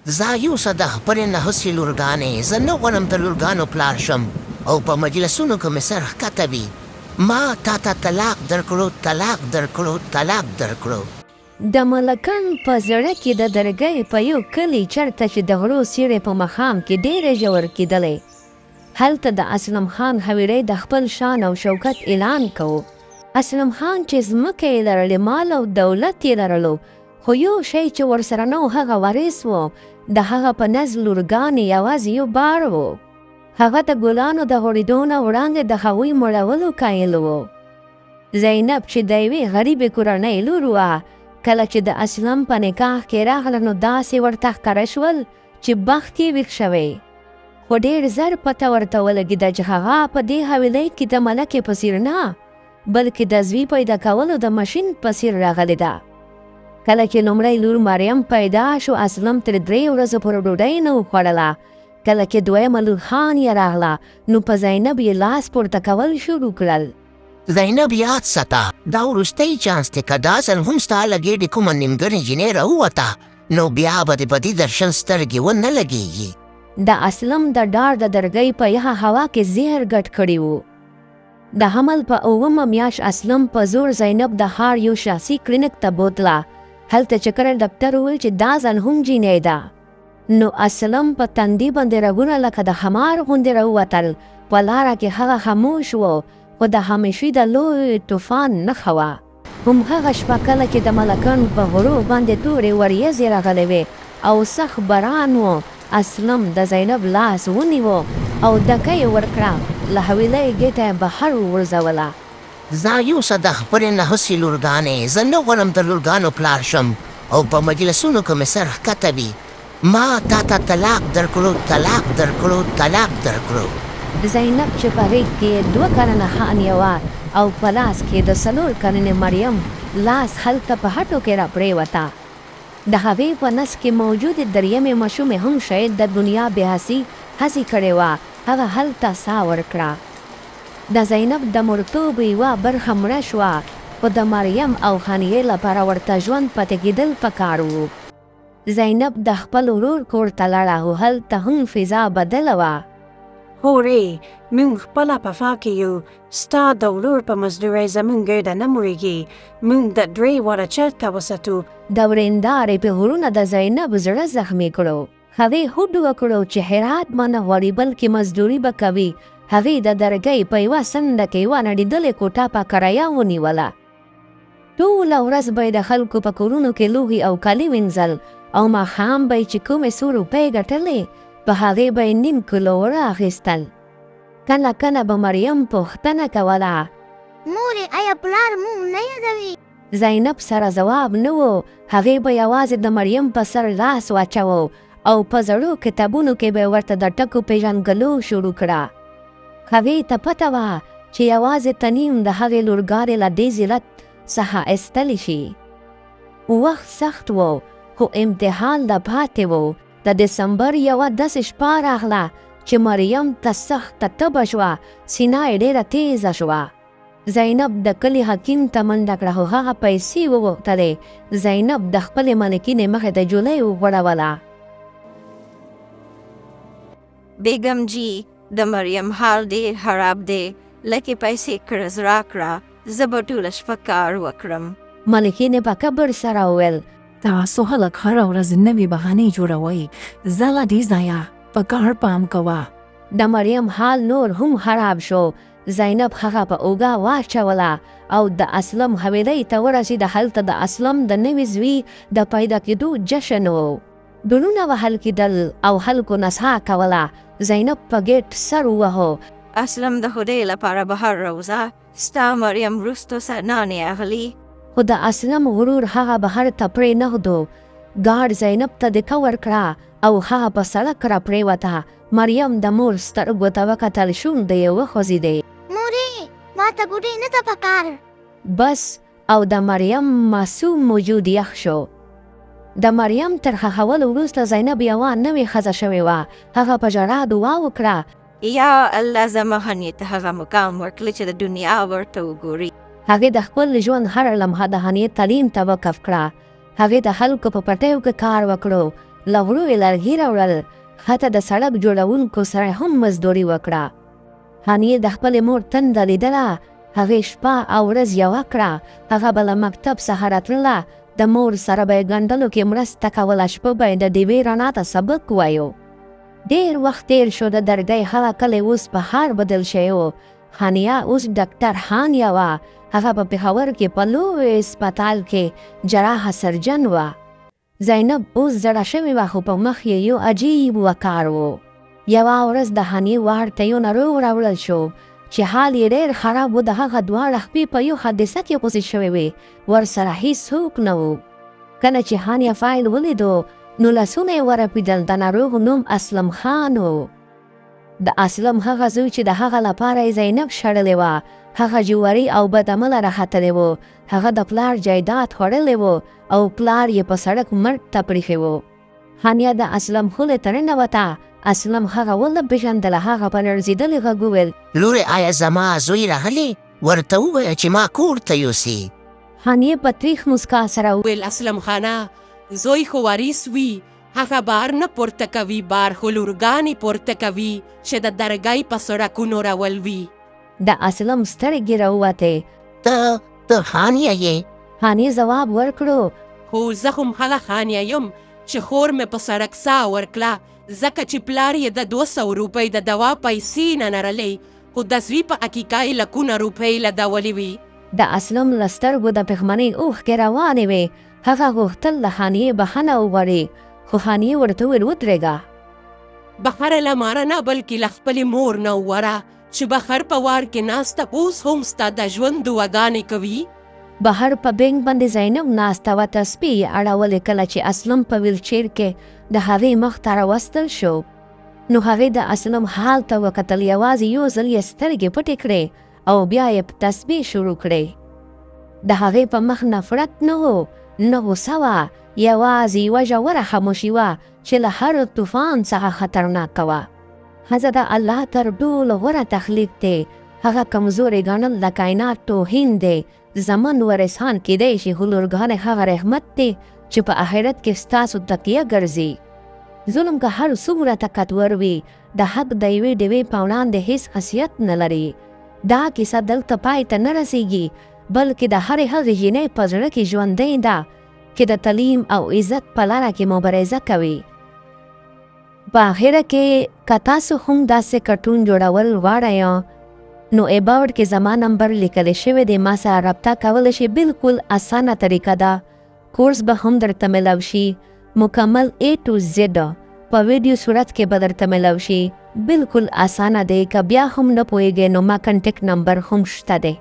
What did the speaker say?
زه یوسه د خپلې نهسې لورګانې، زه نه غواړم د لورګانو پلار شم او په مجلسونو کې مې سر ښکته وي. ما تا ته طلاق درکړو، طلاق درکړو، طلاق درکړو. د ملکن په زړه کې د درګۍ په یو کلي چرته چې د غرو سیوری په مخام کې ډېرې ژور کېدلی، هلته د اسلم خان حویری د خپل شان او شوکت اعلان کوو. اسلم خان چې ځمکه یې لرلې، مال او دولت یې لرلو، خو یو شی چې ورسره نه و هغه وارث و. د هغه په نزد لورګانې یوازې یو بار و. هغه د ګلانو د غوړېدو نه وړاندې د هغوی مړولو قایل و. زینب چې د یوې غریبې کورنۍ لور وه، کله چې د اسلم په نکاح کې راغله نو داسې ورته ښکاره شول چې بخت یې ویښ شوی. خو ډېر زر پته ورته ولګېده چې هغه په دې حویلۍ کې د ملکې په څېر نه، بلکې د زوی پیدا کولو د ماشین په څېر راغلې ده. کله چې لومړی لور مریم پیدا شو، اسلم تر 3 ورځو پورې ډوډۍ نه وخوړله. کله چې دویمه لور هانیه راغله نو په زینب یې لاس پورته کول شروع کړل. زینب یاد ساته، دا وروستی چانس دی، که دا ځل هم ستا له ګېډې کومه نیمګړې جینۍ راووته نو بیا به دې په دې درشل سترګې ونه لګېږي. د اسلم د ډار د درګۍ په یخه هوا کې زهر ګډ کړي وو. د حمل په 9مه میاشت اسلم په زور زینب د ښار یو شخصي کلینیک ته بوتله. هلته چې کله ډاکټر وویل چې دا ځل هم جینۍ ده، نو اسلم په تندي باندې رګونه لکه د حمار غوندې راووتل. په لاره کې هغه خاموش و، خو د همیشې د لوی طوفان نښه وه. همهغه شپه کله چې د ملکانو په غرو باندې تورې وریځې راغلې وې او سخت باران و، اسلم د زینب لاس ونیو او دکه یې ورکړه، له حویلۍ ګېټه یې بهر وغورځوله. زه یوسه د خپلې نهسې لورګانې، زه نه غواړم د لورګانو پلار شم او په مجلسونو کې مې سر ښکته وي. ما تا ته طلاق درکړو، طلاق درکړو، طلاق درکړو. زینب چې په غېږ کې 2 کلنه هانیه وه او په لاس کې د 4 کلنې مریم لاس هلته په هټو کې راپرېوته. د هغې په نس کې موجودې دریمې ماشومې هم شاید د دنیا بېحسي هڅې کړې وه، هغه هلته ساه ورکړه. د زینب د مړتوب یوه برخه مړه شوه، خو د مریم او هانیې لپاره ورته ژوند پاتې کېدل پکار و. زینب د خپل ورور کور ته لاړه، خو هلته هم فضا بدله وه. هورې، موږ خپله په فا کې یو، ستا د ورور په مزدورۍ زموږ ګرده نه مړېږي. موږ د 3 واره چرته وساتو. د ورېندارې پیغورونه د زینب زړه زخمي کړو. هغې هوډ وکړو چې هرات به نه غواړي بلکې مزدوري به کوي. هغې د درګۍ په یوه څنډه کې یوه نړېدلې کوټه په کرایه ونیوله. ټوله ورځ به یې د خلکو په کورونو کې لوښي او کالي وینځل او ماښام به یې چې کومې 100 روپۍ ګټلې په هغې به یې 9 کیلو اوړه اخیستل. کله کله به مریم پوښتنه کوله، مورې آیا پلار مونږ نه یادوي؟ زینب سره ځواب نه و. هغې به یوازې د مریم په سر لاس واچوه او په زړو کتابونو کې به ورته د ټکو پیژنګلو شروع کړه. هغې ته پته وه چې یوازې تنیم د هغې لورګانې له دې ذلت څخه ایستلی شي. وخت سخت و، خو امتحان لا پاتې و. د دسمبر یوه داسې شپه راغله چې مریم ته سخته تبه شوه، سینه یې ډېره تیزه شوه. زینب د کلي حکیم ته منډه کړه، خو هغه پیسې وغوښتلې. زینب د خپلې ملکینې مخې ته جولۍ وغوړوله. بیگم جی، د مریم حال ډېر خراب دی، لکه پیسې قرض راکړه، زه به ټوله شپه کار وکړم. ملکینې په کبر سره وویل، تاسو خلک هره ورځ نوې بهانې جوړوئ، زه له دې ځایه په کار پام کوه. د مریم حال نور هم خراب شو. زینب هغه په اوږه واچوله او د اسلم حویلۍ ته ورسېده. هلته د اسلم د نوي زوی د پیدا کېدو جشن و. ډولونه وهل کېدل او خلکو نڅا کوله. زینب په ګېټ سر ووهو. اسلم د خدای لپاره بهر راوځه، ستا مریم وروستو سرنانې اغلي. خو د اسلم غرور هغه بهر ته پرې نهدو. ګارډ زینب ته دکه ورکړه او هغه په سړک راپرېوته. مریم د مور سترګو ته وکتل، شونډې یې وخوځېدې. مورې ما ته ګوډۍ نه ده پکار. بس او د مریم معصوم وجود یخ شو. د مریم تر ښخولو وروسته زینب یوه نوې ښځه شوې وه. هغه په ژړا دعا وکړه، یا الله زما هنیې ته هغه مقام ورکړي چې د دنیا ورته وګوري. هغې د خپل ژوند هره لمحه د هنیې تعلیم ته وقف کړه. هغې د خلکو په پټیو کې کار وکړو له غرو یې لرګي راوړل، حتی د سړک جوړونکو سره هم مزدوري وکړه. هانیې د خپلې مور تنده لیدله، هغې شپه او ورځ یوه کړه. هغه به له مکتب څخه راتلله، د مور سره به یې ګنډلو کې مرسته کوله، شپه به یې د ډیوې رڼا ته سبق وایو. ډېر وخت تېر شو، د درګۍ هغه کلی اوس په ښار بدل شوی و. هانیا اوس ډاکټر هانیا وه. هغه په پېښور کې په لوی هسپتال کې جراحه سرجن وه. زینب اوس زړه شوې وه، خو په مخ یې یو عجیب وقار و. یوه ورځ د هانیې وار ته یو ناروغ راوړل شو چې حال یې ډېر خراب و. د هغه دواړه خپې په یو حادثه کې غوڅې شوې وې، ورسره هېڅوک نه و. کله چې هانیا فایل ولیدو نو لاسونه یې ورپېدل. د ناروغ نوم اسلم خان و. د اسلم هغه زوی چې د هغه لپاره یې زینب شړلې وه، هغه جواري او بدعمله راختلی و. هغه د پلار جایداد خوړلی و او پلار یې په سړک مرګ ته پرېښی و. هانیا د اسلم خولې ته ننوته. اسلم هغه ونه پېژندله. هغه په لړزېدلي غږ وویل، لورې آیا زما زوی راغلی؟ ورته ووایه چې ما کور ته یوسي. هانیې په تریخ مسکا سره ویل اسلم خانه، زوی خو وریث وي، هغه بار نه پورته کوي، بار خو لورګانې پورته کوي چې د درګۍ په سړکونو راولوي. د اسلم سترګې راووتې. ته هانیه یې؟ هانیې ځواب ورکړو، خو زه هم هغه هانیه یم چې خور مې په سړک ساه ورکړه، ځکه چې پلار یې د 200 روپۍ د دوا پیسې نه لرلې، خو د زوی په عقیقه یې لکونه روپۍ لګولې وي. د اسلم له سترګو د پښمنۍ اوښکې روانې وې. هغه غوښتل له هانیې بښنه وغواړي، خو هانیې ورته وویل ودرېږه. بهر له ماره نه بلکې له خپلې مور نه وواره چې بهر په وار کې ناسته اوس هم ستا د ژوند دعاګانې کوي. بهر په بینک باندې زینب ناسته وه، تسبیح یې اړولې. کله چې اسلم په ویلچیر کې د هغې مخ ته راوستل شو نو هغې د اسلم حال ته وکتل. یوازې یو ځل یې سترګې پټې کړې او بیا یې په تسبیح شروع کړې. د هغې په مخ نفرت نه و، نه غوسه وه، یوازې یوه ژوره خاموشي وه چې له هر طوفان څخه خطرناکه وه. ښځه د الله تر ټولو غوره تخلیق دی. هغه کمزورې ګڼل د کائنات توهین دی. زمن ورسان کیدی شي، خو لورګانې هغه رحمت دی چې په آخرت کې ستاسو تکیه ګرځي. ظلم که هر څومره طاقتور وي، د حق د یوې ډیوې په وړاندې هیڅ حیثیت نه لري. دا کیسه دلته پای ته نه رسیږي، بلکې د هرې هغې جینۍ په زړه کې ژوندۍ ده چې د تعلیم او عزت په لاره کې مبارزه کوي. په آخره کې که تاسو هم داسې کارټون جوړول غواړئ نو ایباوډ کې زما نمبر لیکلی شوی دی، ما سره رابطه کولی شي. بالکل اسانه طریقه ده. کورس به هم درته میلاو شي، مکمل A to Z په ویډیو صورت کې به درته میلاو شي. بالکل اسانه دی. که بیا هم نه پوهیږئ نو ما کنټیکټ نمبر هم شته دی.